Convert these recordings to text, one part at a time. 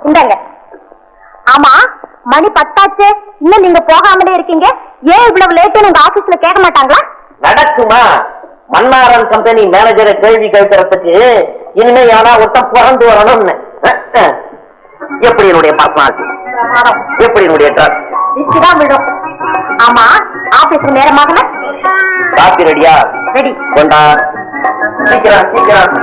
இந்தாங்க. ஆமா, மணி 10 இன்னும் நீங்க போகாமலே இருக்கீங்க. ஏன் இவ்வளவு லேட்டு உங்க ஆபீஸ்ல கேட்க மாட்டாங்களா? நடக்குமா? மன்னாரன் கம்பெனி மேனேஜரை கேள்வி கேட்கறதுக்கு இனிமே யாரா ஒருத்தன் பிறந்து வரணும்னு. எப்படி என்னுடைய பர்சனாலிட்டி, எப்படி என்னுடைய ட்ரெஸ் தான் விடும். ஆமா, ஆபீஸ்க்கு நேரமாகல. காப்பி ரெடியா? ரெடி. கொண்டா, சீக்கிரம் சீக்கிரம்.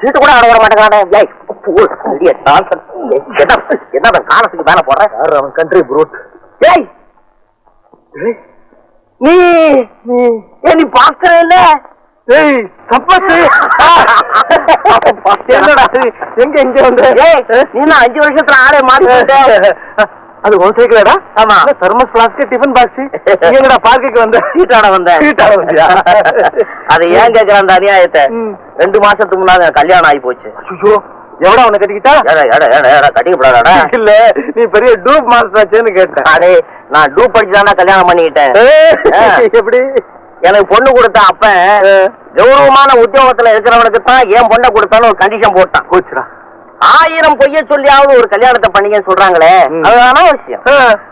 சீட்டு கூட ஆட வர மாட்டேங்கிறானே. என்ன காலத்துக்கு மேல போடுறேன். அவன் கண்ட்ரி ப்ரூட். நீ நீ பாஸ்டர் இல்ல? என்னடா எங்க எங்க வந்து நீ 5 வருஷத்துல ஆளே மாறிட்ட. அது உன் சைக்கிளடா? ஆமா. தெர்மஸ் பிளாஸ்க் டிஃபன் பாக்ஸ் எங்கடா பார்க்குக்கு வந்த? சீட்டாட வந்த. சீட்டாட வந்தியா? அதை ஏன் கேட்கற அந்த அநியாயத்தை? 2 மாசத்துக்கு முன்னாடி கல்யாணம் ஆகி போச்சு. ஐயோ, எவ்வளவு அவனை கட்டிக்கிட்டா? கட்டிக்கப்படாதா? இல்ல, நீ பெரிய டூப் மாஸ்டர் ஆச்சேன்னு கேட்டேன். அடே, நான் டூப் படிச்சுதான்டா கல்யாணம் பண்ணிக்கிட்டேன். எப்படி? எனக்கு பொண்ணு கொடுத்த அப்ப கௌரவமான உத்தியோகத்துல இருக்கிறவனுக்கு தான் ஏன் பொண்ணை கொடுத்தான்னு ஒரு கண்டிஷன் போட்டான். போச்சுடா. 1000 பொய்ய சொல்லியாவது ஒரு கல்யாணத்தை பண்ணிக்க சொல்றாங்களே, அதுதான விஷயம்.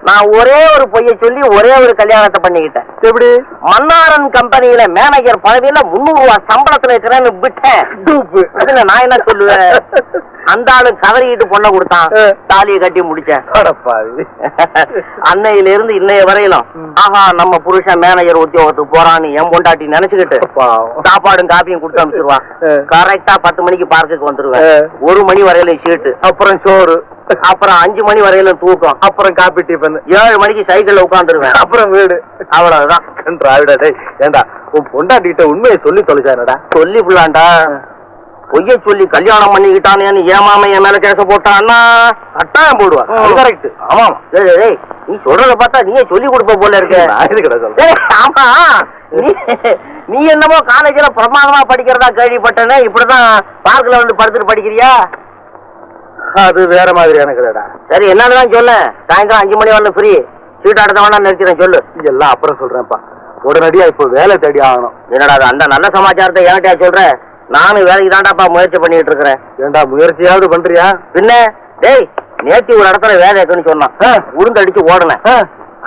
நான் ஒரே ஒரு பொய்ய சொல்லி ஒரே ஒரு கல்யாணத்தை பண்ணிக்கிட்டேன். எப்படி? மன்னாரன் கம்பெனியில மேனேஜர் பதவியில 300 ரூபாய் சம்பளத்துல இருக்கிறேன்னு விட்டேன். அதுல நான் என்ன சொல்லுவேன்? அந்த ஆளு கதறிட்டு பொண்ணை கொடுத்தான், தாலியை கட்டி முடிச்சேன். அன்னையில இருந்து இன்னைய வரையிலும் ஆஹா நம்ம புருஷன் மேனேஜர் உத்தியோகத்துக்கு போறான்னு என் பொண்டாட்டி நினைச்சுக்கிட்டு சாப்பாடும் காப்பியும் கொடுத்து அனுப்பிச்சிருவான். கரெக்டா 10 மணிக்கு பார்க்குக்கு வந்துருவேன். 1 மணி வரையில சீட்டு, அப்புறம் சோறு, அப்புறம் 5 மணி வரையில தூக்கம், அப்புறம் காப்பி டிஃபன், 7 மணிக்கு சைக்கிள்ல உட்காந்துருவேன், அப்புறம் வீடு. அவ்வளவுதான். ஏண்டா உன் பொண்டாட்டிட்ட உண்மையை சொல்லி தொலைச்சானடா? சொல்லி புள்ளாண்டா. பொய்ய சொல்லி கல்யாணம் பண்ணிக்கிட்டானேன்னு ஏமாம என் மேல கேச போட்டான்னா கட்டாயம் போடுவான். கரெக்ட். ஆமா, நீ சொல்றத பார்த்தா நீயே சொல்லி கொடுப்ப போல இருக்க. ஆமா, நீ என்னமோ காலேஜ்ல பிரமாதமா படிக்கிறதா கேள்விப்பட்டேன்னு. இப்படிதான் பார்க்ல வந்து படுத்துட்டு படிக்கிறியா? அது வேற மாதிரியான கதைடா. சரி, என்னன்னு சொல்ல. சாயந்தரம் 5 மணி வரல ஃப்ரீ. சீட் ஆடுத்த வேணா நினைக்கிறேன். சொல்லு. எல்லாம் அப்புறம் சொல்றேன்ப்பா. உடனடியா இப்போ வேலை தேடி ஆகணும். என்னடா அந்த நல்ல சமாச்சாரத்தை என்கிட்டயா சொல்ற? நானும் வேலைக்கு தாண்டாப்பா முயற்சி பண்ணிட்டு இருக்கிறேன். ஏண்டா முயற்சியாவது பண்றியா? பின்ன டேய், நேத்தி ஒரு இடத்துல வேலை இருக்குன்னு சொன்னான். உளுந்து அடிச்சு ஓடுனேன்.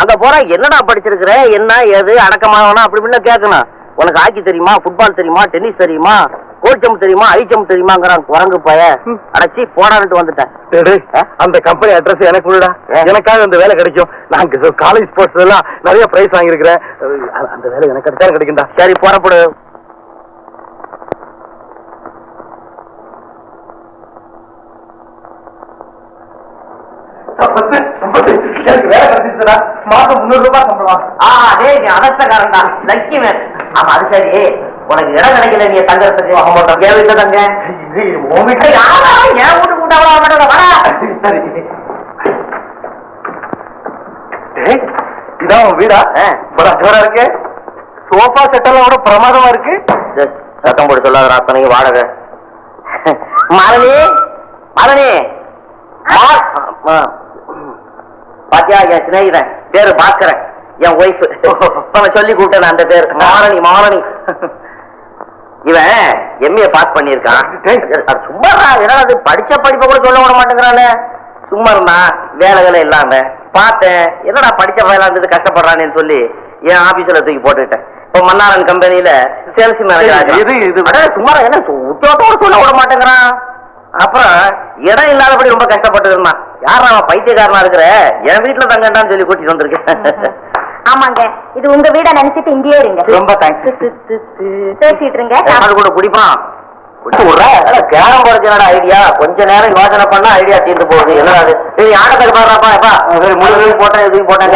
அங்க போற என்னடா படிச்சிருக்கிற, என்ன ஏது அடக்கமாகணும் அப்படி இப்படின்னு கேட்கணும். உனக்கு ஹாக்கி தெரியுமா, ஃபுட்பால் தெரியுமா, டென்னிஸ் தெரியுமா, கோல்சம் தெரியுமா, ஐச்சம் தெரியுமாங்கிறான் குரங்கு பய. அடைச்சி போடான்ட்டு வந்துட்டேன். அந்த கம்பெனி அட்ரஸ் எனக்கு விடா, எனக்காக அந்த வேலை கிடைக்கும். நான் காலேஜ் ஸ்போர்ட்ஸ் எல்லாம் நிறைய பிரைஸ் வாங்கியிருக்கிறேன். அந்த வேலை எனக்கு கிடைச்சா கிடைக்கும்டா. சரி, புறப்படு. மாசம் 300 ரூபாய் சம்பளம். நீ அவஸ்தக்காரன்டா, லட்சுமி. ஆமா, அது சரி. உனக்கு இடம் கிடைக்கல, நீ தங்கறதுக்கு என் வீட்டுல தங்க. என் வீட்டு கூட்ட இதான் வீடா? ஜோரா இருக்கு. சோஃபா செட்டெல்லாம் கூட பிரமாதமா இருக்கு. சத்தம் போட்டு சொல்லாத அத்தனைக்கு வாடகை. மாரணி, மாரணி, பாத்தியா என் சிநேகிதன் பேரு பாக்குறேன், என் ஒய்ஃப் சொல்லி கூப்பிட்டேன் அந்த பேர் மாரணி. மாரணி இவன் எம்ஏ பாஸ் பண்ணிருக்கான். சும்மா என்னது படிச்ச படிப்ப கூட சொல்ல விட மாட்டேங்கிறானே. சும்மா இருந்தா வேலை இல்லாம பார்த்தேன். என்னடா படிச்ச வேலை இருந்தது கஷ்டப்படுறானேன்னு சொல்லி என் ஆபீஸ்ல தூக்கி போட்டுக்கிட்டேன். இப்ப மன்னாரன் கம்பெனியில சேல்ஸ் மேனேஜர். சும்மா என்ன உத்தியோகத்தோட சொல்ல விட மாட்டேங்கிறான். அப்புறம் இடம் இல்லாதபடி ரொம்ப கஷ்டப்பட்டு இருந்தான். யாரா அவன் பைத்தியக்காரனா இருக்கிற, என் வீட்டுல தங்கண்டான்னு சொல்லி கூட்டிட்டு வந்திருக்கேன். ஆமாங்க, இது உங்க வீட நினைச்சிட்டு இங்கேயே இருங்க. ரொம்ப தேங்க்ஸ். பேசிட்டு இருங்க. அது கூட குடிப்பான். கேரம் போறதுனோட ஐடியா கொஞ்ச நேரம் யோசனை பண்ணா ஐடியா தீர்ந்து போகுது. என்னது யானை பாடுறாப்பா? முழு போட்டேன், எதுவும் போட்டேன்.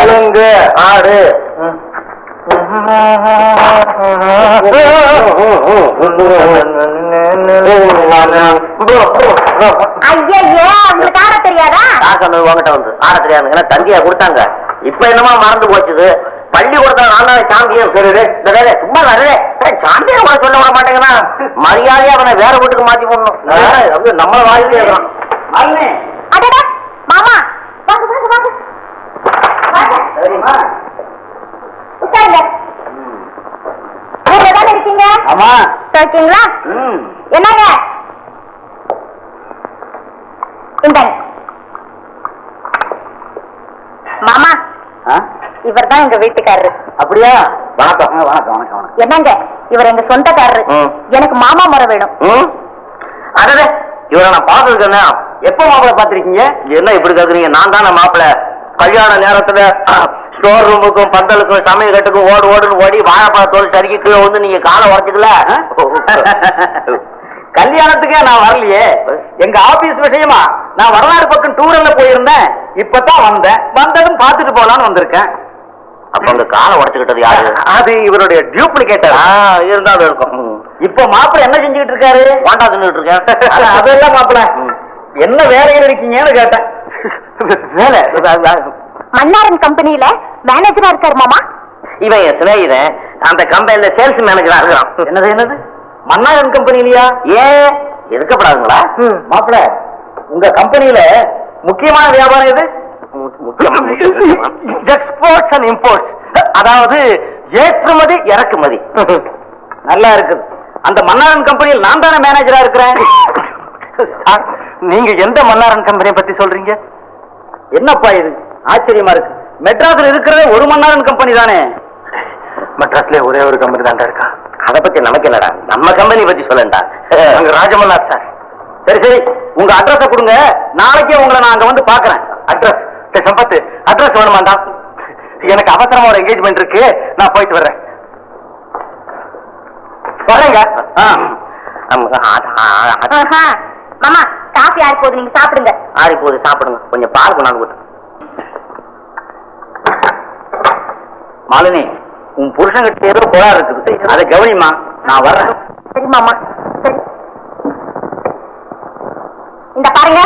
ஆடு ஐயோ உங்களுக்கு ஆட தெரியாதா? உங்ககிட்ட வந்து ஆட தெரியாது. ஏன்னா தந்தியா கொடுத்தாங்க. இப்ப என்னமா மறந்து போச்சுது. பள்ளிக்கூடத்துல நான் சாம்பியன். சும்மா சாம்பியன் கூட சொல்ல வர மாட்டேங்கன்னா மரியாதையா அவனை வேற வீட்டுக்கு மாத்தி போடணும். நம்மள வாயிலே இருக்கிறான். மாமா வாங்க வாங்க வாங்க வாங்க. சரிம்மா உட்காருங்க. நீங்க தானே இருக்கீங்க? ஆமா. இருக்கீங்களா? என்னங்க இந்தாங்க மாமா. இவர் தான் எங்க வீட்டுக்காரரு. அப்படியா? வணக்கம் வணக்கம் வணக்கம் வணக்கம். என்னங்க இவர் எங்க சொந்தக்காரரு. எனக்கு மாமா முறை வேணும். அதே இவரை நான் பாத்துருக்கேன். எப்ப மாப்பிள்ள பாத்திருக்கீங்க? என்ன இப்படி கேக்குறீங்க? நான் தானே மாப்பிள்ள. கல்யாண நேரத்துல ஸ்டோர் ரூமுக்கும் பந்தலுக்கும் சமையல் கட்டுக்கும் ஓடுன்னு ஓடி வாழைப்பழ தோல் சரிக்கு கீழே வந்து நீங்க காலை உரைச்சுக்கல. கல்யாணத்துக்கே நான் வரலையே. எங்க ஆபீஸ் விஷயமா நான் வரலாறு பக்கம் டூர்ல போயிருந்தேன். இப்பதான் வந்ததும் பாத்துட்டு போலான்னு வந்திருக்கேன். அப்ப உங்க காலை உரைச்சுக்கிட்டது யாரு? அது இவருடைய டியூப்ளிகேட்டர். இருந்தாலும் இருக்கும். இப்ப மாப்பிள்ள என்ன செஞ்சுக்கிட்டு இருக்காரு? வாண்டா தின்னுட்டு இருக்கேன். அதெல்லாம் மாப்பிள்ள என்ன வேலையில் இருக்கீங்கன்னு கேட்டேன். வேலை மன்னாரன் கம்பெனியில மேனேஜரா இருக்காரு மாமா. இவன் என் சிநேகிதன். அந்த கம்பெனில சேல்ஸ் மேனேஜரா இருக்கிறான். என்னது மன்னாரன் கம்பெனிலயா? ஏன் இருக்கப்படாதுங்களா? மாப்பிள்ள உங்க கம்பெனியில முக்கியமான வியாபாரம் எது? Exports and imports. அதாவது ஏற்றுமதி இறக்குமதி. நல்லா இருக்குது. அந்த மன்னாரன் கம்பெனியில் நான் தானே மேனேஜரா இருக்கிறேன். நீங்க எந்த மன்னாரன் கம்பெனியை பத்தி சொல்றீங்க? என்னப்பா இது ஆச்சரியமா இருக்கு. மெட்ராஸ்ல இருக்கிறதே ஒரு மன்னாரன் கம்பெனி தானே. மெட்ராஸ்ல ஒரே ஒரு கம்பெனி தான்டா இருக்கா. அதை பத்தி நமக்கு என்னடா? நம்ம கம்பெனி பத்தி சொல்லண்டா. அங்க ராஜமன்னார் சார். சரி உங்க அட்ரஸ கொடுங்க. நாளைக்கே உங்களை நான் அங்க வந்து பாக்குறேன். அட்ரஸ் சம்பத்து அட்ரஸ் வேணுமாண்டா? எனக்கு அவசரமா ஒரு என்கேஜ்மெண்ட் இருக்கு. நான் போயிட்டு வர்றேன். வரேங்க. மாமா காஃபி ஆறி போகுது, நீங்க சாப்பிடுங்க. ஆறி போகுது, சாப்பிடுங்க. கொஞ்சம் பால் கொண்டாந்து கொடுத்து. மாலினி உன் புருஷன்கிட்ட ஏதோ கோளாறு இருக்குது. அதை கவனிமா. நான் வர்றேன். சரி மாமா சரி. இந்த பாருங்க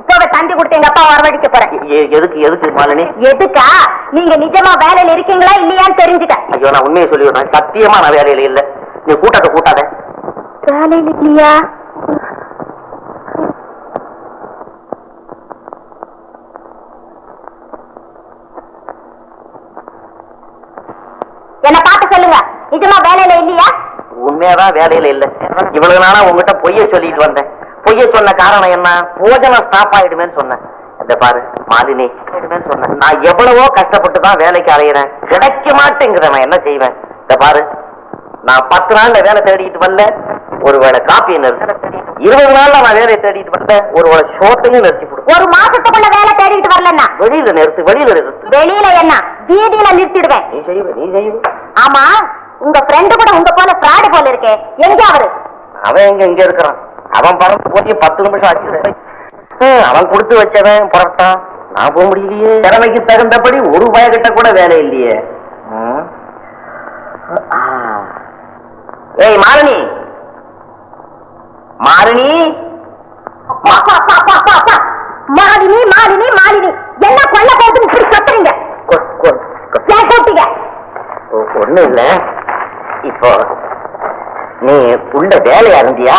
இப்பவே தந்தி கொடுத்து எங்க அப்பா வரவழைக்க போறேன். எதுக்கு மாலினி? எதுக்கா? நீங்க நிஜமா வேலையில இருக்கீங்களா இல்லையான்னு தெரிஞ்சுக்க. ஐயோ நான் உண்மையை சொல்லிடுறேன். சத்தியமா நான் வேலையில இல்ல. நீ கூட்டாத. வேலையில இல்லையா? என்ன பார்த்து சொல்லுங்க. நிஜமா வேலையில இல்லையா? உண்மையாதான் வேலையில இல்ல. இவ்வளவு நாளா உங்ககிட்ட பொய்ய சொல்லிட்டு வந்தேன். பொய்ய சொன்ன காரணம் என்ன? போஜனம் ஸ்டாப் ஆயிடுமேன்னு சொன்னேன். இந்த பாரு மாலினி சொன்னேன். நான் எவ்வளவோ கஷ்டப்பட்டு தான் வேலைக்கு அலையிறேன். கிடைக்க மாட்டேங்கிறேன். நான் என்ன செய்வேன்? இந்த பாரு நான் 10 நாள்ல வேலை தேடிட்டு வரல. ஒருவேளை காப்பி நிறுத்த. 20 நாள்ல நான் வேலையை தேடிட்டு வரல. ஒருவேளை ஷோட்டையும் நிறுத்தி போடு. ஒரு மாசத்துக்குள்ள வேலை தேடிட்டு வரலன்னா வெளியில நிறுத்து. வெளியில என்ன வீதியில நிறுத்திடுவேன். நீ செய்வ. ஆமா உங்க ஃப்ரெண்டு கூட உங்க போல ஃப்ராடு போல இருக்கே. எங்க அவரு? அவன் இங்க இருக்கிறான். அவன் பறந்து போய் 10 நிமிஷம் ஆச்சு. அவன் கொடுத்து வச்சவன் புறட்டான். நான் போக முடியலையே. திறமைக்கு தகுந்தபடி ஒரு பயக்கிட்ட கூட வேலை இல்லையே. ஏய் மாலினி மாலினி என்ன கொல்ல போகுதுன்னு இப்படி கத்துறீங்க? ஏன் கூப்பிட்டீங்க? ஒண்ணு இல்ல. இப்போ நீ உள்ள வேலையா இருந்தியா?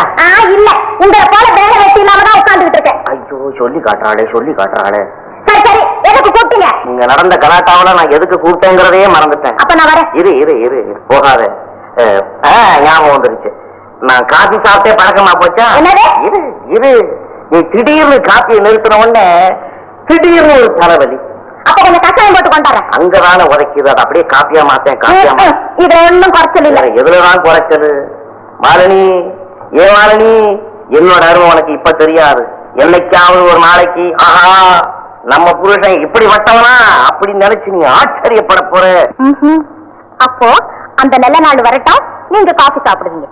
இல்ல உங்களை போல வேலை வெட்டி இல்லாம தான் உட்கார்ந்துட்டு இருக்கேன். ஐயோ சொல்லி காட்டுறாளே. சரி எதுக்கு கூப்பிட்டீங்க? இங்க நடந்த கலாட்டாவில நான் எதுக்கு கூப்பிட்டேங்கிறதையே மறந்துட்டேன். அப்ப நான் வரேன். இரு போகாத. ஞாபகம் வந்துருச்சு. நான் காபி சாப்பிட்டே பழக்கமா போச்சா? இரு நீ திடீர்னு காப்பியை நிறுத்தின உடனே திடீர்னு ஒரு தலைவலி. அப்ப கொஞ்சம் கஷாயம் போட்டு கொண்டாடுறேன். அங்கதான உதைக்குது. அது அப்படியே காப்பியா மாத்தேன். இதுல ஒன்னும் குறைச்சல் இல்ல. எதுலதான் குறைச்சது? மாலினி என்னோட அருமை உனக்கு இப்ப தெரியாது. என்னைக்காவது ஒரு நாளைக்கு ஆஹா நம்ம புருஷன் இப்படி வட்டவனா அப்படி நினைச்சு நீ ஆச்சரியப்பட போற. அப்போ அந்த நல்ல நாள் வரட்டும், நீங்க காஃபி சாப்பிடுவீங்க.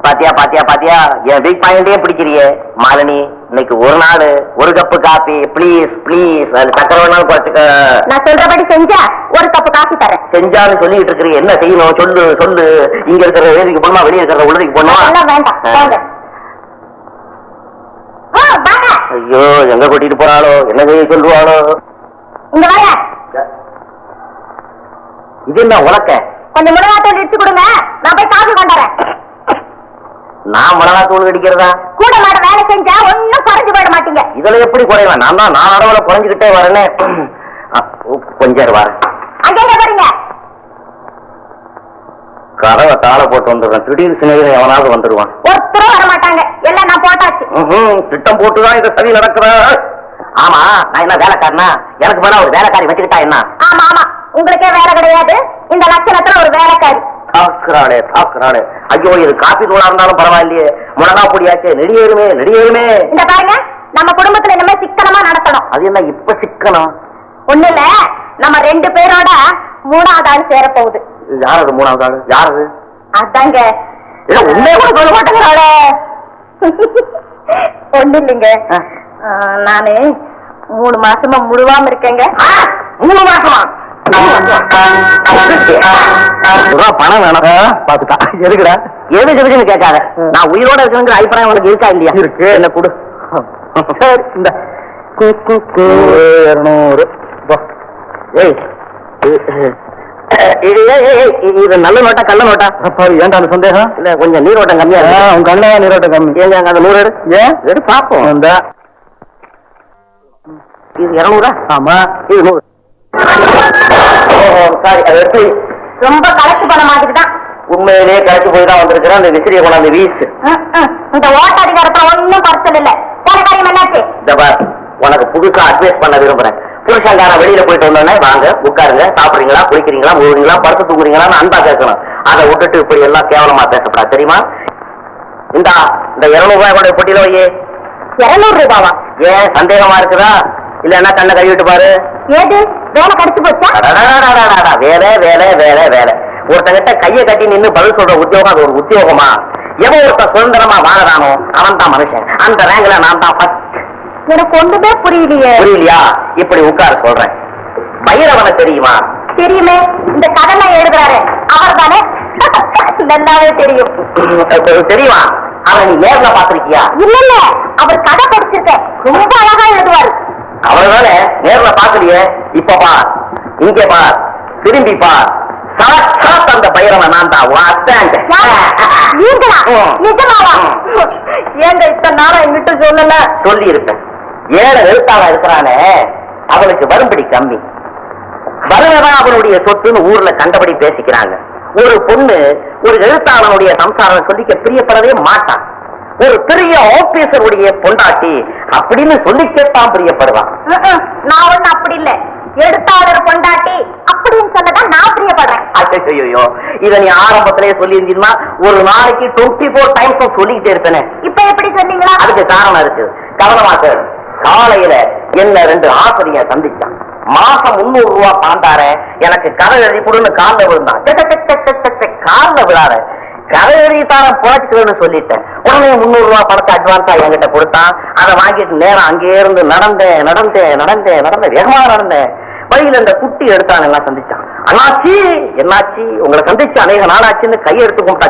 பாத்தியா என் வீக் பாயிண்டே பிடிக்கிறியே மாலினி. இன்னைக்கு ஒரு நாள் ஒரு கப்பு காபி ப்ளீஸ் ப்ளீஸ். அது சக்கரை வேணாலும் குறைச்சுக்க. நான் சொல்றபடி செஞ்சா ஒரு கப்பு காஃபி தரேன். செஞ்சாலும் சொல்லிட்டு இருக்கிறீங்க, என்ன செய்யணும் சொல்லு சொல்லு. இங்க இருக்கிற வேதிக்கு போனோமா, வெளியே இருக்கிற உழுதிக்கு போனோமா? எல்லாம் வேண்டாம், வாங்க. வாங்க. ஐயோ, எங்க கூட்டிட்டு போறாளோ, என்ன செய்ய சொல்லுவாளோ. இங்க வாங்க. இது என்ன உலக்க? கொஞ்சம் மிளகாத்தூள் இடிச்சு கொடுங்க, நான் போய் காஃபி கொண்டாறேன். நான் மிளகாத்தூள் அடிக்கிறதா? கூட மாட வேலை செஞ்சா ஒன்னும் குறைஞ்சு போயிட மாட்டீங்க. இதுல எப்படி குறைவேன்? நான் தான் நான் அளவுல குறைஞ்சுக்கிட்டே வரேன்னு. கொஞ்சம் வர அங்கே போறீங்க. கதவை தாள போட்டு வந்துடுறேன். திடீர் சிநேகிதன் எவனாவது வந்துடுவான். ஒருத்தரும் வர மாட்டாங்க, எல்லாம் நான் போட்டாச்சு. திட்டம் போட்டுதான் இது சரி நடக்கிற. ஆமா, நான் என்ன வேலைக்காரனா? எனக்கு மேல ஒரு வேலைக்காரி வச்சுக்கிட்டா என்ன? ஆமா ஆமா, உங்களுக்கே வேலை கிடையாது, இந்த லட்சணத்துல ஒரு வேலைக்காரி. தாக்குறாளே தாக்குறாளே. ஐயோ, இது காப்பி தூளா இருந்தாலும் பரவாயில்லையே, மிளகா பொடியாச்சே, நெடியேறுமே நெடியேறுமே. இந்த பாருங்க, நம்ம குடும்பத்துல இனிமே சிக்கனமா நடத்தணும். அது என்ன இப்ப சிக்கனம்? ஒண்ணு இல்ல, நம்ம 2 பேரோட 3வது ஆள் சேர போகுது. யாரது 3வது ஆளு? யாரது? அதாங்க. உண்மையை கூட சொல்ல மாட்டேங்கிறாளே. ஒண்ணு இல்லைங்க, நானு 3 மாசமா முழுவாம இருக்கேங்க. 3 மாசமா? பணம் வேணும் பாத்துக்கா. எதுக்குடா? எது எதுக்குன்னு கேட்காத. நான் உயிரோட இருக்கிற அபிப்பிராயம் உனக்கு இருக்கா இல்லையா? இருக்கு. என்ன கொடு. சரி, இந்த 200. இது நல்ல நோட்டா கள்ள நோட்டா? ஏன்டா அந்த சந்தேகம்? இல்ல, கொஞ்சம் நீரோட்டம் கம்மியா இருக்கு. உங்க கண்ணா நீரோட்டம் கம்மி. ஏங்க அந்த 100 எடு. ஏன் எடு பாப்போம். இந்த இது 200. ஆமா, இது 100. சாரி, அது எடுத்து ரொம்ப கலெக்ட் பண்ண மாதிரி தான். உண்மையிலேயே கலைச்சு போய் தான் வந்திருக்கிறேன். அந்த விசிறியை கொண்டாந்து வீசு. இந்த ஓட்ட அதிகாரத்துல ஒன்னும் குறைச்சல் இல்ல. போன காரியம் என்னாச்சு? இந்த பார், உனக்கு புதுசா அட்வைஸ் பண்ண விரும்புறேன். புருஷங்கார வெளியில போயிட்டு வந்தோடனே வாங்க உட்காருங்க, சாப்பிடுறீங்களா, குளிக்கிறீங்களா, முழுவீங்களா, படுத்து தூங்குறீங்களான்னு அன்பா கேட்கணும். அதை விட்டுட்டு இப்படி எல்லாம் கேவலமா பேசப்படாது, தெரியுமா? இந்த 200 ரூபாய் பொட்டியில வையே. 200 ரூபாவா? ஏன் சந்தேகமா இருக்குதா? இல்லன்னா கண்ணை கழுவிட்டு பாரு. ஏது வேலை கடிச்சு போச்சா? வேலை வேலை வேலை வேலை. ஒருத்தங்கிட்ட கையை கட்டி நின்று பதில் சொல்ற உத்தியோகம் அது ஒரு உத்தியோகமா? எவன் ஒருத்தன் சுதந்திரமா வாழறானோ அவன் தான் மனுஷன். அந்த ரேங்க்ல நான் தான் ஃபர்ஸ்ட். எனக்கு ஒண்ணுமே புரியலையே. புரியலையா? இப்படி உட்கார சொல்றேன். பைரவனை தெரியுமா? தெரியுமே, இந்த கதை எழுதுறாரு அவர் தானே? நல்லாவே தெரியும். தெரியுமா? அவன் நீ நேர்ல பாத்திருக்கியா? இல்ல இல்ல, அவர் கதை படிச்சிருக்கேன், ரொம்ப அழகா எழுதுவாரு. அவர்தானே நேர்ல பாக்கலையே. இப்ப பார், இங்கே பார், திரும்பி பார். அந்த பைரவன் நான் தான். நிஜமாவா? ஏங்க இத்தனை நாளா எங்கிட்ட சொல்லல? சொல்லி இருப்பேன். 7 எழுத்தாளர் இருக்கிறானே, அவனுக்கு வரும்படி கம்மி. வருவதான் அவனுடைய சொத்துன்னு ஊர்ல கண்டபடி பேசிக்கிறாங்க. ஒரு பொண்ணு ஒரு எழுத்தாளனுடைய சம்சாரம் சொல்லிக்க பிரியப்படவே மாட்டான். ஒரு பெரிய ஆபீசருடைய பொண்டாட்டி அப்படின்னு சொல்லிக்கத்தான் பிரியப்படுவான். நான் ஒண்ணு அப்படி இல்ல, எழுத்தாளர் பொண்டாட்டி அப்படின்னு சொல்லதான் நான் பிரியப்படுறேன். ஐயோ, இத நீ ஆரம்பத்திலேயே சொல்லி இருந்தீங்கன்னா ஒரு நாளைக்கு 24 டைம்ஸ் சொல்லிக்கிட்டே இருப்பேனே. இப்ப எப்படி சொன்னீங்களா? அதுக்கு காரணம் இருக்கு, கவனமாக. காலையில என்ன 2 ஆசிரியர் சந்திச்சான். மாசம் 300 ரூபாய் பாண்டார எனக்கு கதை எழுதி கொடுன்னு காலில் விழுந்தான். காலில் விழாத கதை எழுதித்தாரன் புழைச்சுன்னு சொல்லிட்டேன். உடனே 300 ரூபாய் பணத்தை அட்வான்ஸா என்கிட்ட கொடுத்தான். அதை வாங்கிட்டு நேரம் அங்கே இருந்து நடந்தேன் வேகமா நடந்தேன். வழியில இந்த குட்டி எடுத்தான், எல்லாம் சந்திச்சான். அண்ணாச்சி என்னாச்சு, உங்களை சந்திச்சு அநேக நாளாச்சுன்னு கையெடுத்து கும்பிட்டா.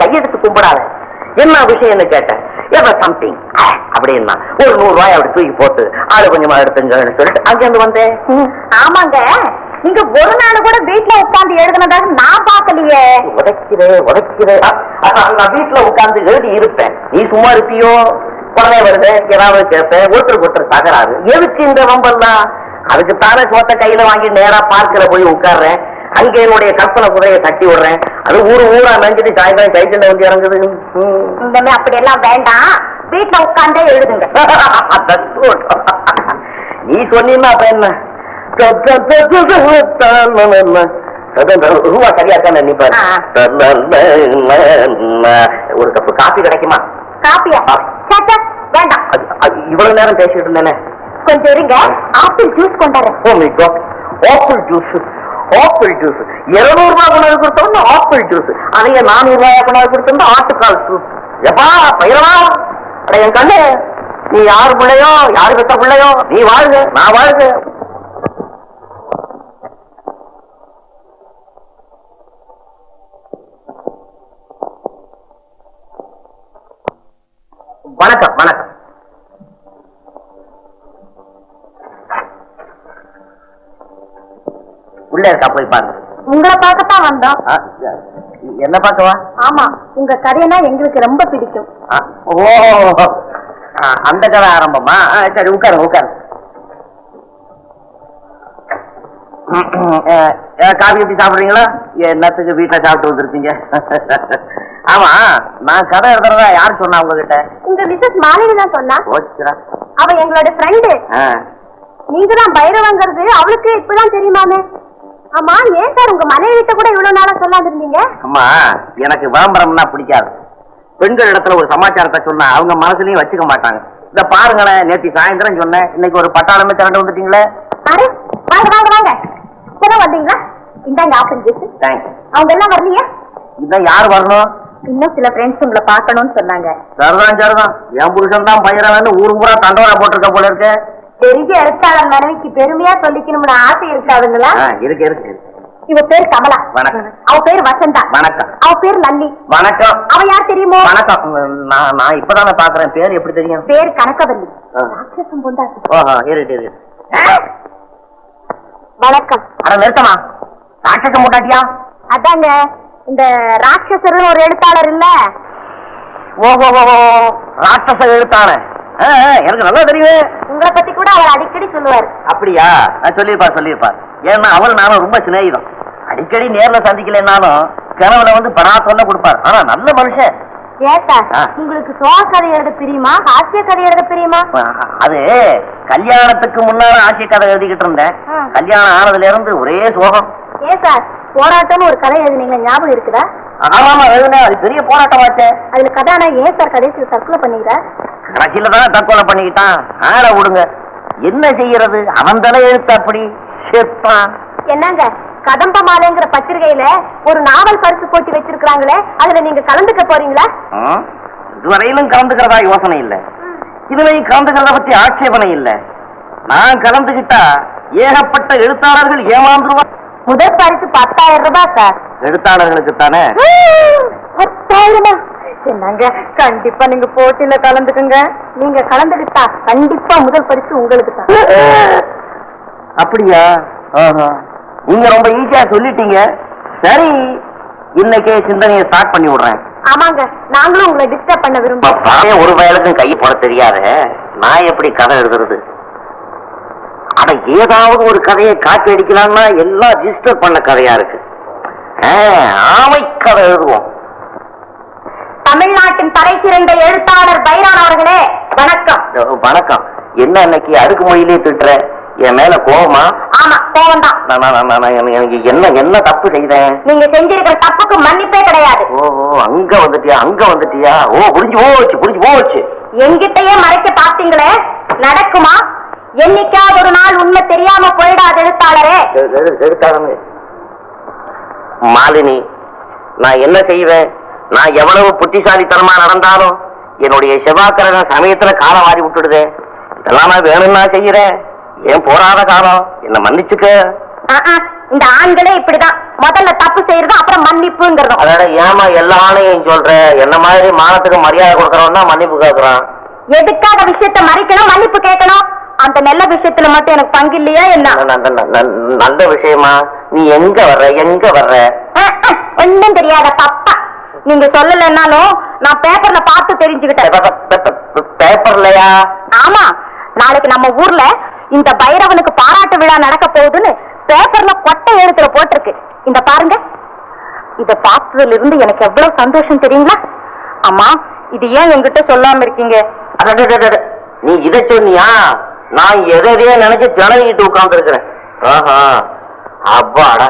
கையெடுத்து கும்பிடாத, என்ன விஷயம்னு கேட்டேன். சம்திங் அப்படின்னா ஒரு 100 ரூபாய் அப்படி தூக்கி போட்டு ஆளு கொஞ்சமா எடுத்துங்கன்னு சொல்லிட்டு அங்கிருந்து வந்தேன். ஆமாங்க, நீங்க ஒரு நாள் கூட வீட்டுல உட்கார்ந்து எழுதுனதாக நான் பாக்கலையே. உடைக்கிறேன். நான் வீட்டுல உட்கார்ந்து எழுதி இருப்பேன். நீ சும்மா இருப்பியோ? உடனே வருது, ஏதாவது கேட்பேன். ஒருத்தருக்கு தகராறு. எதுக்கு இந்த வம்பெல்லாம்? அதுக்குத்தானே சோத்த கையில வாங்கி நேரா பார்க்கல போய் உட்கார்றேன். அங்கே என்னுடைய கற்பனை குதிரையை தட்டி விடுறேன். அது ஊரா நஞ்சிட்டு சாயந்தரம் கைச்சண்டை வந்து இறங்குது. அப்படி எல்லாம் வேண்டாம், வீட்டுல உட்கார்ந்தே எழுதுங்க. நீ சொன்னீங்கன்னா அப்ப என்ன ரூபா சரியா இருக்கான்னு நினைப்பாரு. ஒரு கப்பு காபி கிடைக்குமா? காப்பியா? வேண்டாம். இவ்வளவு நேரம் பேசிட்டு இருந்தேனே. கொஞ்சம் இருங்க, ஆப்பிள் ஜூஸ் கொண்டாடுறேன். ஆப்பிள் ஜூஸ் 200 ரூபாய் கொண்டாந்து கொடுத்தோம்னா ஆப்பிள் ஜூஸ். அதைய 400 ரூபாய் கொண்டாந்து கொடுத்தோம்னா ஆட்டுக்கால் ஜூஸ். எப்பா பைரவா, என் கண்ணு நீ யாரு பிள்ளையோ, யாரு பெத்த பிள்ளையோ, நீ வாழ்க, நான் வாழ்க. வணக்கம் வணக்கம். உள்ள இருக்கா, போய் பாருங்க. உங்களை பார்க்கத்தான் வந்தோம். என்ன பார்க்கவா? ஆமா, உங்க கதைனா எங்களுக்கு ரொம்ப பிடிக்கும். ஓ, அந்த கதை ஆரம்பமா? சரி, உட்காருங்க உட்காருங்க. காபி எப்படி சாப்பிடுறீங்களா? என்னத்துக்கு வீட்டுல சாப்பிட்டு வந்துருப்பீங்க? ஆமா, நான் கதை எழுதுறதா யாரு சொன்னா உங்ககிட்ட? உங்க மிஸ்ஸஸ் மாலினி தான் சொன்னா. அவ எங்களோட ஃப்ரெண்டு. நீங்க தான் பைரவங்கிறது அவளுக்கு இப்பதான் தெரியுமாமே. ஆமா, ஏன் சார் உங்க மனைவி கிட்ட கூட இவ்வளவு நாளா சொல்லாம இருந்தீங்க? அம்மா, எனக்கு விளம்பரம்னா பிடிக்காது. பெண்கள் இடத்துல ஒரு சமாச்சாரத்தை சொன்னா அவங்க மனசுலயும் வச்சுக்க மாட்டாங்க. இத பாருங்களேன், நேற்று சாயந்தரம் சொன்னேன், இன்னைக்கு ஒரு பட்டாளமே திரண்டு வந்துட்டீங்களே. வாங்க வாங்க வாங்க, இப்பதான் வந்தீங்களா? இந்தாங்க ஆப்பிள் ஜூஸ். தேங்க்ஸ். அவங்க எல்லாம் வரலையா? இதான் யாரு வரணும்? இன்னும் சில ஃப்ரெண்ட்ஸ் உங்களை பார்க்கணும்னு சொன்னாங்க. சரிதான் சரிதான், என் புருஷன் தான் பயிரவன்னு ஊரு பூரா தண்டோரா போட்டிருக்க போல இருக்கு. பெரிய எழுத்தாளர் மனைவிக்கு பெருமையா சொல்லிக்கணும்னு ஆசை இருக்காதுங்களா? இருக்கு இருக்கு. இவ பேர் கமலா. வணக்கம். அவ பேர் வசந்தா. வணக்கம். அவ பேர் நல்லி. வணக்கம். அவ யார் தெரியுமோ? வணக்கம். நான் இப்பதானே பாக்குறேன், பேர் எப்படி தெரியும்? பேர் கனகவல்லி. ராட்சசம் பொண்டாட்டி. ஓஹோ, இருக்கு இருக்கு. வணக்கம். அட நிறுத்தமா, ராட்சசம் பொண்டாட்டியா? அதாங்க, இந்த ராட்சசர் ஒரு எழுத்தாளர் இல்ல? ஓஹோ, ராட்சச எழுத்தாளர். எனக்கு நல்லா தெரியுமே. உங்களை பத்தி கூட அவர் அடிக்கடி சொல்லுவார். அப்படியா? சொல்லிருப்பார் சொல்லிருப்பார். ஏன்னா அவள் நானும் ரொம்ப சிநேகிதம். அடிக்கடி நேர்ல சந்திக்கலன்னாலும் கனவுல வந்து படாத்தொல்ல கொடுப்பார். ஆனா நல்ல மனுஷன். ஏன் சார், உங்களுக்கு சோக கதை எழுத பிரியுமா, ஹாஸ்ய கதை எழுத பிரியுமா? அது கல்யாணத்துக்கு முன்னால ஆசிய கதை எழுதிக்கிட்டு இருந்தேன். கல்யாணம் ஆனதுல இருந்து ஒரே சோகம். ஏன் சார், போராட்டம்னு ஒரு கதை எழுதினீங்க, ஞாபகம் இருக்குதா? ஆமாமா, எழுதுனேன். அது பெரிய போராட்டமாச்சே. அதுல கதானா ஏன் சார் கடைசியில் தற்கொலை பண்ணிக்கிற? கடைசியில தான் தற்கொலை பண்ணிக்கிட்டான். ஆட விடுங்க, என்ன செய்யறது, அவன் தலை எழுத்து அப்படி செத்தான். என்னங்க, கதம்ப மாலைங்கிற பத்திரிகையில ஒரு நாவல் பரிசு போட்டி வச்சிருக்காங்களே, அதுல நீங்க கலந்துக்க போறீங்களா? இதுவரையிலும் கலந்துக்கிறதா யோசனை இல்ல, இதுவரையும் கலந்துக்கிறத பத்தி ஆட்சேபனை இல்ல. நான் கலந்துகிட்டா ஏகப்பட்ட எழுத்தாளர்கள் ஏமாந்துருவா. முதல் பரிசு 10,000 ரூபாய் சார். எழுத்தாளர்களுக்கு தானே? 10,000? என்னங்க, கண்டிப்பா நீங்க போட்டியில கலந்துக்குங்க. நீங்க கலந்துக்கிட்டா கண்டிப்பா முதல் பரிசு உங்களுக்கு தான். அப்படியா? நீங்க ரொம்ப ஈஸியா சொல்லிட்டீங்க. சரி, இன்னைக்கே சிந்தனையை ஸ்டார்ட் பண்ணி விடுறேன். ஆமாங்க, நாங்களும் உங்களை டிஸ்டர்ப் பண்ண விரும்புறோம். ஒரு வயலுக்கும் கை போட தெரியாத நான் எப்படி கதை எழுதுறது? அட, ஏதாவது ஒரு கதையை காப்பி அடிக்கலாம்னா எல்லாம் ரிஜிஸ்டர் பண்ண கதையா இருக்கு. ஆமை கதை எழுதுவோம். தமிழ்நாட்டின் தலை சிறந்த எழுத்தாளர் பைரான் அவர்களே, வணக்கம். வணக்கம். என்ன இன்னைக்கு அடுக்கு மொழியிலே திட்டுற? என் மேல கோவமா? ஆமா, கோவம் தான். எனக்கு என்ன தப்பு செய்தேன்? நீங்க செஞ்சிருக்கிற தப்புக்கு மன்னிப்பே கிடையாது. ஓ, அங்க வந்துட்டியா? ஓ, புரிஞ்சு போச்சு. எங்கிட்டயே மறைக்க பாத்தீங்களே, நடக்குமா? என்னைக்காவது ஒரு நாள் உண்மை தெரியாம போயிடாது எழுத்தாளரே. மாலினி, நான் என்ன செய்வேன்? நான் எவ்வளவு புத்திசாலித்தனமா நடந்தாலும் என்னுடைய செவ்வாய்க்கிழமை சமயத்துல காலம் வாரி விட்டுடுதே. இதெல்லாம் நான் வேணும்னா செய்யறேன். ஏன் போராத காலம், என்ன மன்னிச்சுக்க. இந்த ஆண்களே இப்படிதான், முதல்ல தப்பு செய்யறது, அப்புறம் மன்னிப்புங்கிறதும். அதோட ஏமா எல்லா ஆணையும் சொல்ற? என்ன மாதிரி மானத்துக்கு மரியாதை கொடுக்கறவன் தான் மன்னிப்பு கேட்கறான். எதுக்காக விஷயத்த மறைக்கணும், மன்னிப்பு கேட்கணும்? அந்த நல்ல விஷயத்துல மட்டும் எனக்கு பங்கு இல்லையா என்ன? நல்ல விஷயமா? நீ எங்க வர்ற? ஒன்னும் தெரியாத பப்பா. நீங்க சொல்லலன்னாலும் நான் பேப்பர்ல பார்த்து தெரிஞ்சுக்கிட்டேன். பேப்பர்லயா? ஆமா, நாளைக்கு நம்ம ஊர்ல இந்த பைரவனுக்கு பாராட்டு விழா நடக்க போகுதுன்னு பேப்பர்ல கொட்டை எழுத்துல போட்டிருக்கு. இந்த பாருங்க, இத பார்த்ததுல இருந்து எனக்கு எவ்வளவு சந்தோஷம் தெரியுங்களா? அம்மா, இது ஏன் என்கிட்ட சொல்லாம இருக்கீங்க? நீ இதை சொன்னியா? நான் எதையே நினைச்சு திணறிட்டு உட்கார்ந்து இருக்கிறேன். அப்பாடா,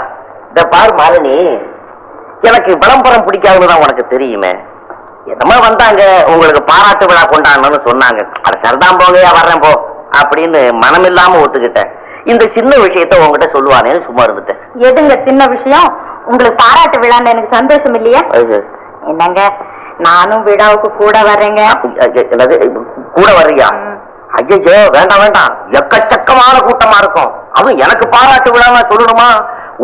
இத பாரு மாலினி, எனக்கு விளம்பரம் பிடிக்காதுதான் உனக்கு தெரியுமே. என்னமா வந்தாங்க, உங்களுக்கு பாராட்டு விழா கொண்டாடணும்னு சொன்னாங்க. அது சரிதான், போங்கயா வர்றேன் போ அப்படின்னு மனம் இல்லாம ஒத்துக்கிட்டேன். இந்த சின்ன விஷயத்த உங்ககிட்ட சொல்லுவானேன்னு சும்மா இருந்துட்டேன். எதுங்க சின்ன விஷயம்? உங்களுக்கு பாராட்டு விழான்னு எனக்கு சந்தோஷம் இல்லையா? என்னங்க, நானும் விழாவுக்கு கூட வர்றேங்க. கூட வர்றியா? ஐயோ வேண்டாம் வேண்டாம், எக்கச்சக்கமான கூட்டமா இருக்கும். அதுவும் எனக்கு பாராட்டு விழா சொல்லணுமா?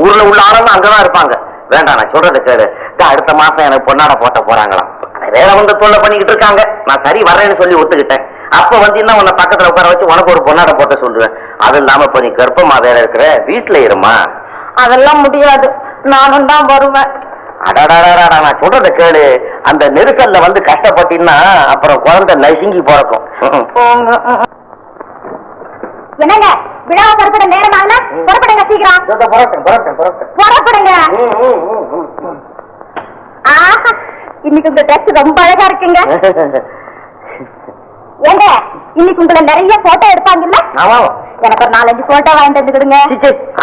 ஊர்ல உள்ள ஆளுங்க அங்கதான் இருப்பாங்க. வேண்டாம், நான் சொல்றது கேடு. அடுத்த மாசம் எனக்கு பொன்னாட போட்ட போறாங்களாம். வேற வந்து தொல்லை பண்ணிக்கிட்டு இருக்காங்க. நான் சரி வர்றேன்னு சொல்லி ஒத்துக்கிட்டேன். அப்ப வந்தீங்கன்னா உன்னை பக்கத்துல உட்கார வச்சு உனக்கு ஒரு பொன்னாட போட்ட சொல்லுவேன். அது இல்லாம இப்ப நீ கர்ப்பமா வேற இருக்கிற, வீட்டுல இருமா. அதெல்லாம் முடியாது, நானும் தான் வருவேன். அடாடாடா, நான் சொல்றத கேளு. அந்த நெருக்கல்ல வந்து கஷ்டப்பட்டீங்கன்னா அப்புறம் குழந்தை நசுங்கி பிறக்கும். என்னங்க விழாவை புறப்பட நேரம் ஆகல, புறப்படுங்க சீக்கிரம். புறப்படுங்க. இன்னைக்கு உங்க ட்ரெஸ் ரொம்ப அழகா இருக்குங்க. ஏங்க இன்னைக்கு உங்களை நிறைய போட்டோ எடுப்பாங்கல்ல? எனக்கு ஒரு 4-5 போட்டோ வாங்கிட்டு வந்துடுங்க.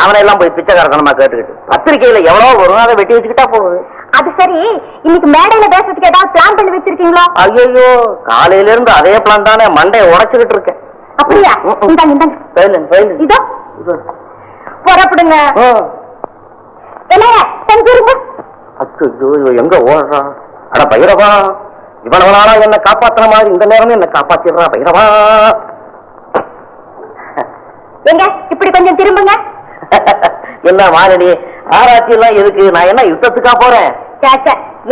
அவனை எல்லாம் போய் பிச்சைக்காரத்தனமா கேட்டுக்கிட்டு பத்திரிகையில எவ்வளவு வரும், அதை வெட்டி வச்சுக்கிட்டா போகுது. அது சரி, இன்னைக்கு மேடையில பேசுறதுக்கு ஏதாவது பிளான் பண்ணி வச்சிருக்கீங்களா? ஐயோ, காலையில இருந்து அதே பிளான் தானே, மண்டையை உடைச்சுக்கிட்டு இருக்கேன். அப்படியா? இதோ புறப்படுங்க. என்னங்க செஞ்சிருங்க. எங்க ஓடுறான்? அட பைரவா, இவனவனால என்ன காப்பாத்துற மாதிரி இந்த நேரம் என்ன காப்பாத்திடுறா பைரவா. எங்க இப்படி கொஞ்சம் திரும்புங்க. என்ன மாரணி, ஆராய்ச்சி எல்லாம் எதுக்கு? நான் என்ன யுத்தத்துக்கா போறேன்?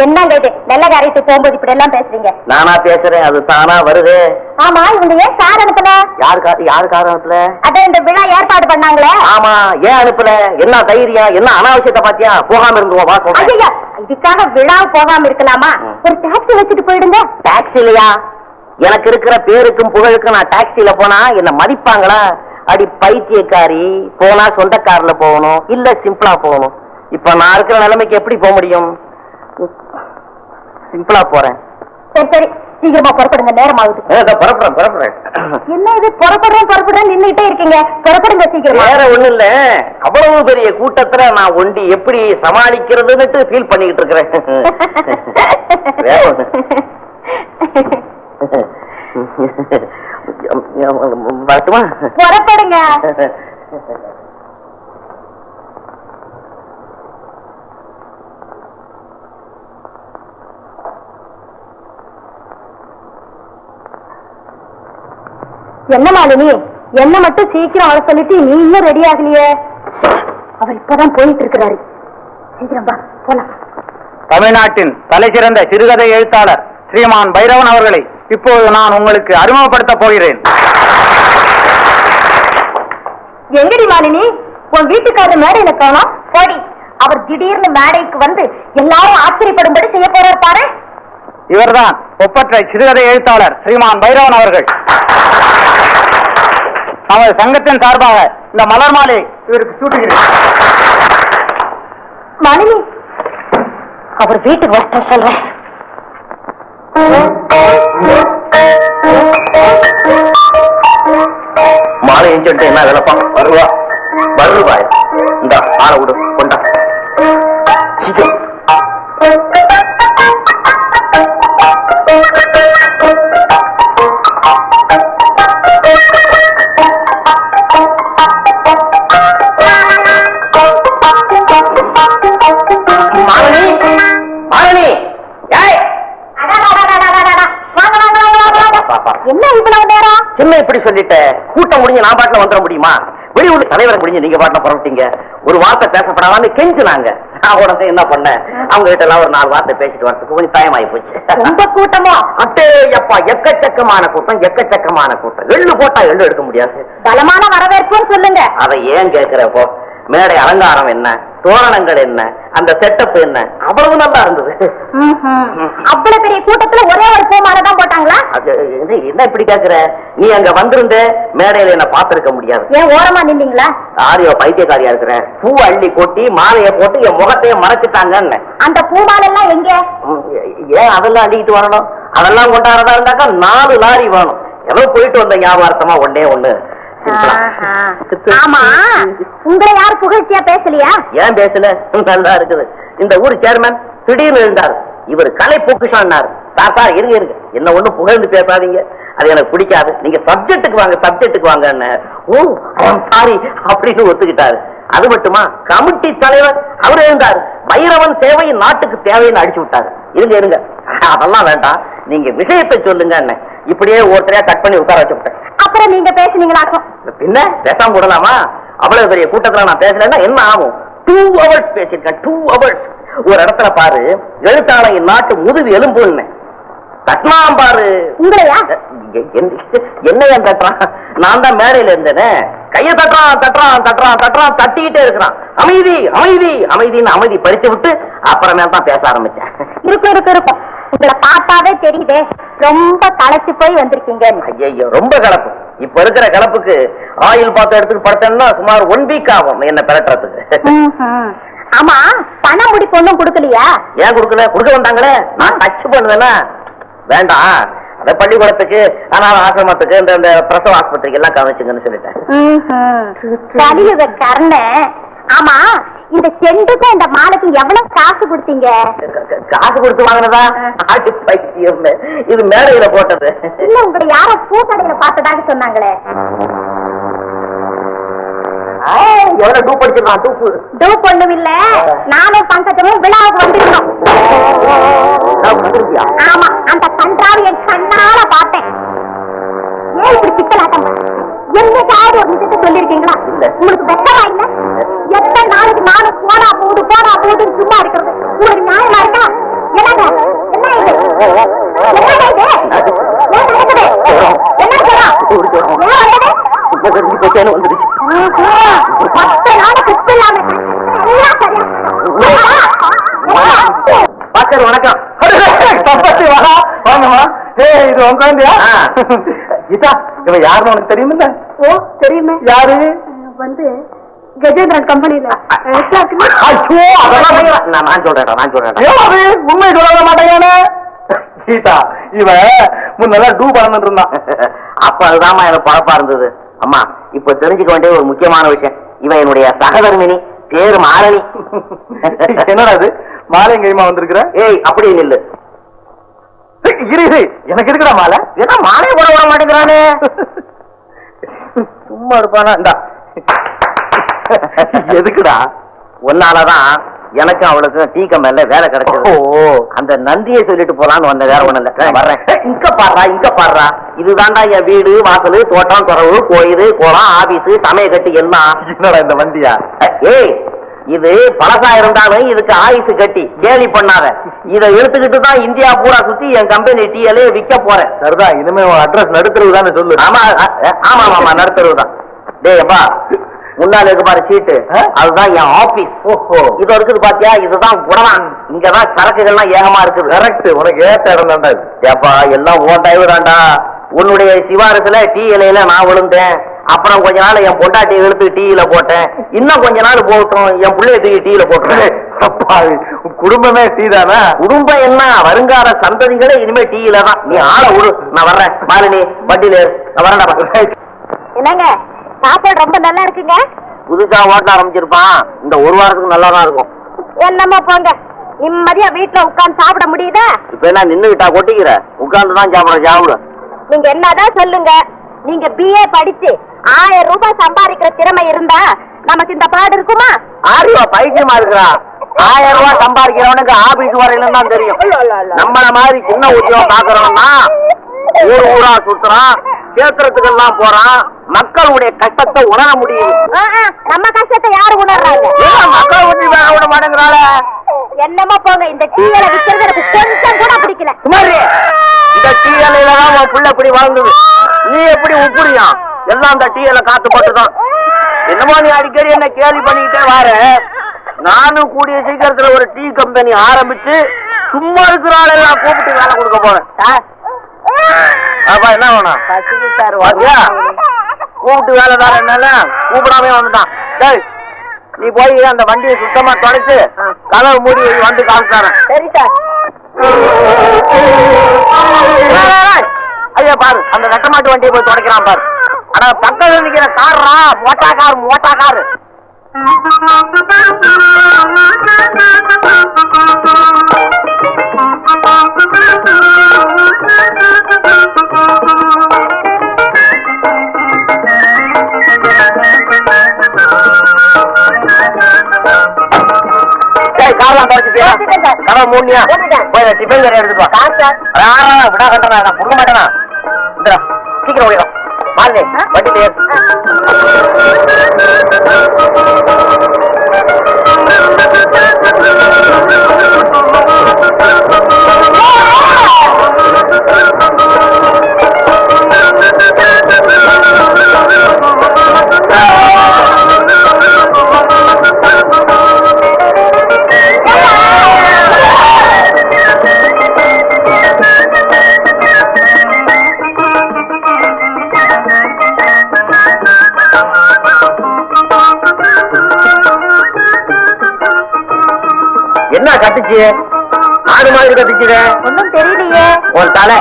என்னங்க இது, நல்ல காரியத்துக்கு போகும்போது இப்படி எல்லாம் பேசுறீங்க? நானா பேசுறேன், அது தானா வருது. ஆமா, இவங்க ஏன் சார் அனுப்பல? யாரு கார் அனுப்பல? அத இந்த விழா ஏற்பாடு பண்ணாங்களே. ஆமா, ஏன் அனுப்பல? என்ன தைரியம்? என்ன அனாவசியத்தை பாத்தியா? போகாம இருந்துவா வா சொல்றேன். ஐயா, இதுக்காக விழா போகாம இருக்கலாமா? ஒரு டாக்ஸி வச்சுட்டு போயிடுங்க. டாக்ஸி இல்லையா? எனக்கு இருக்கிற பேருக்கும் புகழுக்கும் நான் டாக்ஸில போனா என்ன மதிப்பாங்களா? அடி பைத்தியக்காரி, போனா சொந்த கார்ல போகணும், இல்ல சிம்பிளா போகணும். இப்ப நான் இருக்கிற நிலைமைக்கு எப்படி போக முடியும்? சிம்பிளா போறேன். சரி சரி, சீக்கிரமா புறப்படுங்க, நேரம் ஆகுது. புறப்படுறேன். என்ன இது புறப்படுறேன் நின்னுட்டே இருக்கீங்க? புறப்படுங்க சீக்கிரமா. வேற ஒண்ணு இல்ல, அவ்வளவு பெரிய கூட்டத்துல நான் ஒண்டி எப்படி சமாளிக்கிறதுன்னு ஃபீல் பண்ணிக்கிட்டு இருக்கிறேன். புறப்படுங்க. என்ன மாலினி, என்ன மட்டும் சீக்கிரம் அவரை சொல்லிட்டு நீ இன்னும் ரெடி ஆகலையே? அவர் இப்பதான் போயிட்டு இருக்கிறாரு. சீக்கிரம் வா போலாம். தமிழ்நாட்டின் தலைசிறந்த சிறுகதை எழுத்தாளர் ஸ்ரீமான் பைரவன் அவர்களை இப்போது நான் உங்களுக்கு அறிமுகப்படுத்த போகிறேன். எங்கடி மாலினி, உன் வீட்டுக்காரர் மேடையில காணோம்? போடி, அவர் திடீர்னு மேடைக்கு வந்து எல்லாரும் ஆச்சரியப்படும்படி செய்ய போறார் பாரு. இவர்தான் ஒப்பற்ற சிறுகதை எழுத்தாளர் ஸ்ரீமான் பைரவன் அவர்கள். நமது சங்கத்தின் சார்பாக இந்த மலர் மாலை இவருக்கு சூட்டுகிறேன். மாலினி, அவர் வீட்டுக்கு வர சொல்றேன். மாலை சொல்லிட்டு என்ன விளப்பா? வருவா இந்த ஆளை விடு, கொண்டா என்ன இவ்வளவு நேரம்? என்ன இப்படி சொல்லிட்ட? கூட்டம் முடிஞ்சு நான் பாட்டுல வந்துட முடியுமா? வெளியூர் தலைவரை முடிஞ்சு நீங்க பாட்டுல புறப்பட்டீங்க. ஒரு வார்த்தை பேசப்படாதான்னு கெஞ்சினாங்க. நான் உடனே என்ன பண்ணேன், அவங்க கிட்ட எல்லாம் ஒரு 4 வார்த்தை பேசிட்டு வரதுக்கு கொஞ்சம் டைம் போச்சு. ரொம்ப கூட்டமா? அட்டே எப்பா, எக்கச்சக்கமான கூட்டம். எள்ளு போட்டா எள்ளு எடுக்க முடியாது. பலமான வரவேற்புன்னு சொல்லுங்க. அதை ஏன் கேட்கிறப்போ, மேடை அலங்காரம் என்ன, தோரணங்கள் என்ன, அந்த செட்டப் என்ன, அவ்வளவு நல்லா இருந்தது. அவ்வளவு பெரிய கூட்டத்துல ஒரே ஒரு பூமாலை தான் போட்டாங்களா? என்ன இப்படி கேக்குற? நீ அங்க வந்திருந்த மேடையில என்ன பாத்திருக்க முடியாது. ஏன் ஓரமா நின்றீங்களா? ஆரியோ பைத்தியக்காரியா இருக்கிற, பூ அள்ளி கொட்டி மாலையை போட்டு என் முகத்தையே மறைச்சிட்டாங்கன்னு. அந்த பூமாலை எல்லாம் எங்க? ஏன் அதெல்லாம் அள்ளிக்கிட்டு வரணும்? அதெல்லாம் கொண்டாடுறதா இருந்தாக்கா 4 லாரி வேணும். ஏதோ போயிட்டு வந்த வியாபாரத்தமா ஒண்ணு. ஆமா, உங்களை யார் புகழ்ச்சியா பேசலையா? ஏன் பேசல? நல்லா இருக்குது. இந்த ஊர் சேர்மன் திடீர்னு இருந்தார். இவர் கலை பொக்குஷான்னாரு. சார் இருங்க, என்ன ஒண்ணு புகழ்ந்து பேசாதீங்க, அது எனக்கு பிடிக்காது. நீங்க சப்ஜெக்டுக்கு வாங்க. ஓ சாரி அப்படின்னு ஒத்துக்கிட்டாரு. அது மட்டுமா, கமிட்டி தலைவர் அவர் இருந்தார். பைரவன் சேவை நாட்டுக்கு தேவைன்னு அடிச்சு விட்டாரு. இருங்க, அதெல்லாம் வேண்டாம். நீங்க விஷயத்தை சொல்லுங்க அண்ணன். இப்படியே ஒருத்தரையா கட் பண்ணி உட்கார வச்சுட்டேன். அப்புறம் நீங்க பேசுனீங்களாக்கும். பின்ன பேசாம விடலாமா? அவ்வளவு பெரிய கூட்டத்துல நான் பேசலன்னா என்ன ஆகும்? 2 hours பேசிருக்கேன். 2 hours. ஒரு இடத்துல பாரு, எழுத்தாளர் நாட்டு முதுகு எலும்புன்னு கட்டினான் பாரு. உங்களையா? என்ன தட்டுறான்? நான் தான் மேடையில இருந்தேனே. கைய தட்டுறான் தட்டுறான் தட்டுறான் தட்டுறான், தட்டிக்கிட்டே இருக்கிறான். அமைதி அமைதி அமைதின்னு அமைதி பறிச்சு விட்டு அப்புறமே தான் பேச ஆரம்பிச்சேன். இருக்கும் இருக்கும் இருக்கும். உங்களை பார்த்தாவே தெரியுதே ரொம்ப களைச்சு போய் வந்திருக்கீங்க. ஐயோ, ரொம்ப கலப்பு. இப்ப இருக்கிற கலப்புக்கு ஆயில் பாத்திரம் எடுத்துட்டு படுத்தேன்னா சுமார் 1 week ஆகும் என்ன பெறட்டுறதுக்கு. ஆமா, பணம் முடிப்பு ஒண்ணும் கொடுக்கலையா? ஏன் கொடுக்கல? கொடுக்க வந்தாங்களே, நான் டச் பண்ணுவேன்னா. வேண்டாம், அந்த பள்ளிக்கூடத்துக்கு அனாத ஆசிரமத்துக்கு இந்த பிரசவ ஆஸ்பத்திரிக்கு எல்லாம் கவனிச்சுங்கன்னு சொல்லிட்டேன். கலியுக கர்ண. ஆமா, இந்த செண்டுக்கும் இந்த மாலைக்கும் எவ்வளவு காசு கொடுத்தீங்க? காசு கொடுத்து வாங்கினதா? ஆட்டி பைத்தியம், இது மேடையில போட்டது. இல்ல, உங்களை யாரோ பூக்கடையில பார்த்ததாக சொன்னாங்களே. எவ்வளவு டூப் அடிச்சிருக்கான்? டூப் ஒண்ணும் இல்ல, நானும் பங்கஜமும் விழாவுக்கு வந்திருந்தோம். ஆமா, அந்த கன்றாவை என் கண்ணால பார்த்தேன். ஏன் இப்படி சிக்கலாட்டம்? என்னைக்காவது ஒரு விஷயத்தை சொல்லிருக்கீங்களா? உங்களுக்கு வெட்டமா இல்ல? எத்தனை நாளைக்கு நானும் போனா போதுன்னு சும்மா இருக்கிறது உங்களுக்கு நியாயமா இருக்கா? என்னங்க என்ன இது? என்னங்க இது? ஏன் நடக்குது? என்ன சொல்றோம்? ஏன் வந்தது? 10 நாள் கிறிஸ்து இல்லாம எல்லாம் சரியா? பாக்கர் வணக்கம். வாங்கம்மா. இது உங்க குழந்தையா? கீதா, இவன் யாருன்னு உனக்கு தெரியுமில்ல? ஓ, தெரியுமே. யாரு? வந்து கஜேந்திரன் கம்பெனில. நான் சொல்றேன். உண்மை சொல்ல மாட்டேங்க கீதா. இவன் முன்னெல்லாம் டூ பறந்துட்டு இருந்தான். அப்ப அதுதான் எனக்கு பழப்பா இருந்தது. அம்மா, இப்ப தெரிஞ்சுக்க வேண்டிய ஒரு முக்கியமான விஷயம். இவன் என்னுடைய சகதர்மினி, பேரு மாலினி. என்னடா அது மாலை கைமா வந்திருக்கிற? ஏய், அப்படி இல்ல. இரு, எனக்கு இருக்குடா மாலை. ஏன்னா மாலையை போட விட மாட்டேங்கிறானே. சும்மா இருப்பானா? இந்தா. எதுக்குடா? ஒன்னாலதான் எனக்கும் அவளுக்கும் டீ கம்பெனில வேலை கிடைச்சது. அந்த நந்தியை சொல்லிட்டு போலான்னு வந்த, வேற ஒண்ணு இல்ல. வர்றேன். இங்க பாடுறா. இதுதான்டா என் வீடு, வாசலு, தோட்டம், துறவு, கோயில், குளம், ஆபீஸ், சமய கட்டி எல்லாம். என்னடா இந்த வண்டியா? ஏய், இது பழசா இருந்தாலும் இதுக்கு ஆயுசு கட்டி கேலி பண்ணாத. இதை எடுத்துக்கிட்டு தான் இந்தியா பூரா சுத்தி என் கம்பெனி டீலே விற்க போறேன். சரிதான், இனிமே அட்ரஸ் நடுத்தரவு தானே சொல்லு. ஆமா ஆமா ஆமா, நடுத்தரவு தான். டேய் அப்பா, முன்னால இருக்கு பாரு சீட்டு, அதுதான் என் ஆபீஸ். ஓஹோ, இது இருக்குது பாத்தியா? இதுதான் குடவான். இங்கதான் சரக்குகள்லாம் ஏகமா இருக்குது. கரெக்ட், உனக்கு ஏத்த இடம் தாண்டா. ஏப்பா, எல்லாம் ஓன் டைவு தாண்டா. உன்னுடைய சிவாரத்துல டீ இலையில நான் விழுந்தேன். அப்புறம் கொஞ்ச நாள் என் பொண்டாட்டி எடுத்து டீயில போட்டேன். இன்னும் கொஞ்ச நாள் போட்டோம், என் பிள்ளைய தூக்கி டீயில போட்டுறேன். குடும்பமே டீ தானே? குடும்பம் என்ன, வருங்கால சந்ததிகளே இனிமே டீயில தான். நீ ஆளை விடு, நான் வர்றேன். மாலினி, வண்டியில நான் வரேன்டா. என்னங்க, சாப்பாடு ரொம்ப நல்லா இருக்குங்க. புதுசா ஓட்ட ஆரம்பிச்சிருப்பான். இந்த ஒரு வாரத்துக்கு நல்லா தான் இருக்கும். என்னமோ போங்க, நிம்மதியா வீட்டுல உட்கார்ந்து சாப்பிட முடியுதா? இப்ப என்ன நின்னுகிட்டா கொட்டிக்கிற? உட்கார்ந்துதான் சாப்பிடு. நீங்க என்னதான் சொல்லுங்க, நீங்க BA படிச்சு 1000 ரூபாய் சம்பாதிக்கிற திறமை இருந்தா நமக்கு இந்த பாடு இருக்குமா? ஆரிவா பைத்தியமா இருக்கிறா. 1000 ரூபாய் சம்பாதிக்கிறவனுக்கு ஆபீஸ் வரையிலும் தான் தெரியும். நம்மள மாதிரி சின்ன உத்தியோகம் பாக்குறவன்னா ஊரா சுத்துறான், கேத்திரத்துக்கெல்லாம் போறான், மக்களுடைய கஷ்டத்தை உணர முடியும். நம்ம கஷ்டத்தை யாரு உணர்றாங்க? மக்கள் ஒண்ணு வேக விட மாட்டேங்கிறாள. என்னமோ போங்க, இந்த டீயில விக்கிறது எனக்கு கொஞ்சம் கூட பிடிக்கல. சுமாரி, இந்த டீயில தான் உன் புள்ள எப்படி வாழ்ந்தது. நீ எப்படி உப்புறியா? எல்லாம் அந்த டீயில காத்து போட்டுதான். என்னமோ நீ அடிக்கடி என்ன கேள்வி பண்ணிக்கிட்டே வார. நானும் கூடிய சீக்கிரத்துல ஒரு டீ கம்பெனி ஆரம்பிச்சு சும்மா இருக்கிறாள் எல்லாம் கூப்பிட்டு வேலை கொடுக்க போறேன். அப்பா என்ன வேணும்? கூப்பிட்டு வேலை வேற என்ன கூப்பிடாமே வந்துட்டான். சரி, நீ போய் அந்த வண்டியை சுத்தமா தொடச்சு கலர் மூடி வந்து காமிச்சாரன். சரி சார். ஐயா பாரு, அந்த வெட்டமாட்டு வண்டியை போய் தொடக்கிறான் பாரு. ஆனா பக்கத்துல நிக்கிற காரா மோட்டா கார். காரெல்லாம் தொடச்சிட்டியா? கதை மூணியா போய் டிஃபன் கடை எடுத்துட்டு வா விடா கண்டனா நான் கொடுக்க மாட்டேனா இந்த சீக்கிரம் ஓடிடும் மாலே வண்டியில என்ன கட்டுச்சு ஆடு மாதிரி கட்டுச்சுட ஒன்றும் தெரியலையே. உன் தலை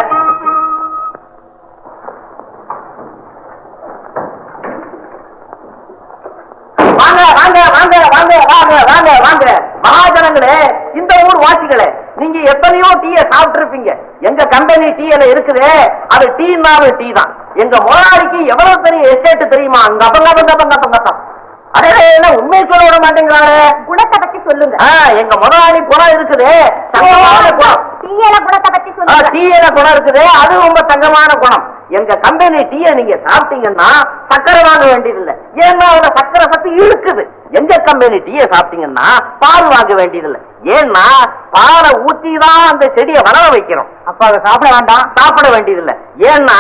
வாங்க வாங்க வாங்க வாங்க வாங்க வாங்க வாங்க மகாஜனங்களே, இந்த ஊர் வாசிகளே, நீங்க எத்தனையோ டீயை சாப்பிட்டு இருப்பீங்க. எங்க கம்பெனி டீல இருக்குது, அது டீனாலும் டீ தான். எங்க முதலாளிக்கு எவ்வளவு பெரிய எஸ்டேட் தெரியுமா? அதே உண்மை சொல்ல விட மாட்டேங்கிறாரு. குணத்தை பத்தி சொல்லுங்க. எங்க முதலாளி குணம் இருக்குது, தங்கமான குணம். டீயல குணத்தை பத்தி சொல்லுங்க. டீயில குணம் இருக்குது, அது ரொம்ப தங்கமான குணம். எங்க கம்பெனி டீயை நீங்க சாப்பிட்டீங்கன்னா சக்கரை வாங்க வேண்டியதில்லை. ஏன்னா அதுல சக்கரை சத்து இருக்குது. எங்க கம்பெனி டீயை சாப்பிட்டீங்கன்னா பால் வாங்க வேண்டியதில்லை. ஏன்னா பாலை ஊத்தி தான் அந்த செடியை வளர வைக்கிறோம். அப்ப அதை சாப்பிட வேண்டாம், சாப்பிட வேண்டியதில்லை. ஏன்னா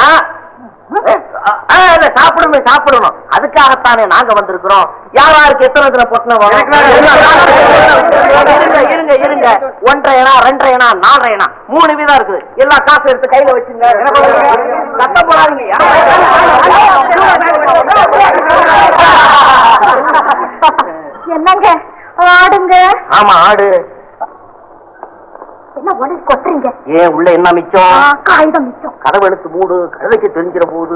சாப்பிடணும். அதுக்காகத்தானே நாங்க வந்திருக்கிறோம். யாருக்கு எத்தனை பொட்டணம் இருங்க இருங்க, 1.5 அணா 2.5 அணா 4.5 அணா 3 வீதம் இருக்குது. எல்லா காசு எடுத்து கையில வச்சுங்க. சத்தம் போடாதீங்க. என்னங்க ஆடுங்க? ஆமா ஆடு. என்ன உடனே கொட்டுறீங்க? ஏன் உள்ள என்ன மிச்சம்? காகிதம் மிச்சம். கதவு எடுத்து மூடு, கதவைக்கு தெரிஞ்சிட போகுது.